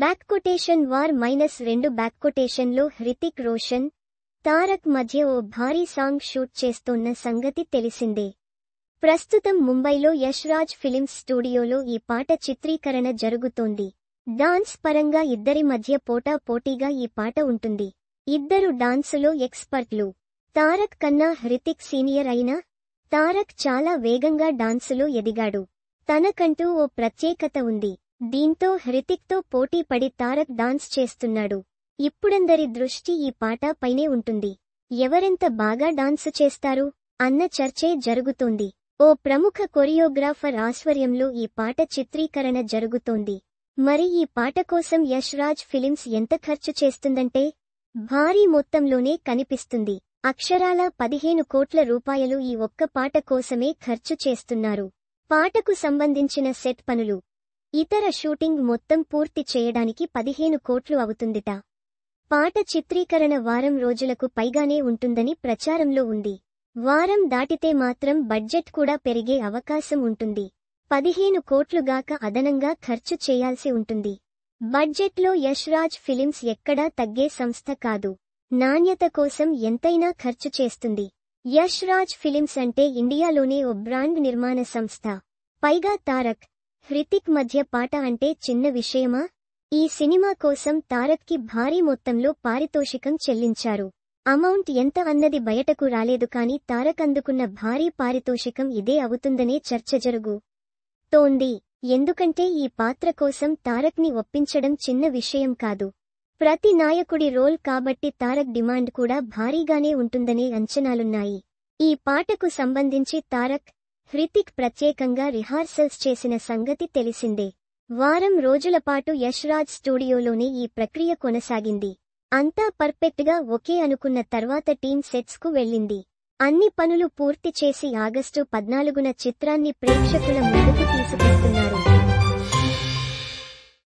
Back quotation war -2 back కొటేషన్లో హృతిక్ రోషన్, తారక్ మధ్య ఓ భారీ సాంగ్ షూట్ చేస్తోన్న సంగతి తెలిసిందే. ప్రస్తుతం ముంబైలో యష్ రాజ్ ఫిలిమ్స్ స్టూడియోలో ఈ పాట చిత్రీకరణ జరుగుతోంది. డాన్స్ పరంగా ఇద్దరి మధ్య పోటాపోటీగా ఈ పాట ఉంటుంది. ఇద్దరు డాన్సులో ఎక్స్పర్ట్లు. తారక్ కన్నా హృతిక్ సీనియర్ అయినా తారక్ చాలా వేగంగా డాన్సులో ఎదిగాడు. తనకంటూ ఓ ప్రత్యేకత ఉంది. దీంతో హృతిక్తో పోటీ పడి తారక్ డాన్స్ చేస్తున్నాడు. ఇప్పుడందరి దృష్టి ఈ పాట పైనే ఉంటుంది. ఎవరెంత బాగా డాన్సు చేస్తారు అన్న చర్చే జరుగుతోంది. ఓ ప్రముఖ కొరియోగ్రాఫర్ ఆధ్వర్యంలో ఈ పాట చిత్రీకరణ జరుగుతోంది. మరి ఈ పాట కోసం యష్ రాజ్ ఫిలిమ్స్ ఎంత ఖర్చు చేస్తుందంటే భారీ మొత్తంలోనే కనిపిస్తుంది. అక్షరాల 15 కోట్ల రూపాయలు ఈ ఒక్క పాట కోసమే ఖర్చు చేస్తున్నారు. పాటకు సంబంధించిన సెట్ పనులు, ఇతర షూటింగ్ మొత్తం పూర్తి చేయడానికి 15 కోట్లు అవుతుందిట. పాట చిత్రీకరణ వారం రోజులకు పైగానే ఉంటుందని ప్రచారంలో ఉంది. వారం దాటితే మాత్రం బడ్జెట్ కూడా పెరిగే అవకాశం ఉంటుంది. 15 కోట్లుగాక అదనంగా ఖర్చు చేయాల్సి ఉంటుంది. బడ్జెట్లో యష్ రాజ్ ఫిలిమ్స్ ఎక్కడా తగ్గే సంస్థ కాదు. నాణ్యత కోసం ఎంతైనా ఖర్చు చేస్తుంది. యష్ రాజ్ ఫిలిమ్స్ అంటే ఇండియాలోనే ఓ బ్రాండ్ నిర్మాణ సంస్థ. పైగా తారక్, హృతిక్ మధ్య పాట అంటే చిన్న విషయమా? ఈ సినిమా కోసం తారక్కి భారీ మొత్తంలో పారితోషికం చెల్లించారు. అమౌంట్ ఎంత అన్నది బయటకు రాలేదు కానీ తారక్ అందుకున్న భారీ పారితోషికం ఇదే అవుతుందనే చర్చ జరుగుతోంది. ఎందుకంటే ఈ పాత్ర కోసం తారక్ని ఒప్పించడం చిన్న విషయం కాదు. ప్రతి నాయకుడి రోల్ కాబట్టి తారక్ డిమాండ్ కూడా భారీగానే ఉంటుందనే అంచనాలున్నాయి. ఈ పాటకు సంబంధించి తారక్, హృతిక్ ప్రత్యేకంగా రిహార్సల్స్ చేసిన సంగతి తెలిసిందే. వారం రోజుల పాటు యష్ రాజ్ స్టూడియోలోనే ఈ ప్రక్రియ కొనసాగింది. అంతా పర్ఫెక్ట్ గా ఓకే అనుకున్న తర్వాత టీం సెట్స్ కు వెళ్ళింది. అన్ని పనులు పూర్తి చేసి ఆగస్టు 14న చిత్రాన్ని ప్రేక్షకుల ముందుకు తీసుకొస్తున్నారు.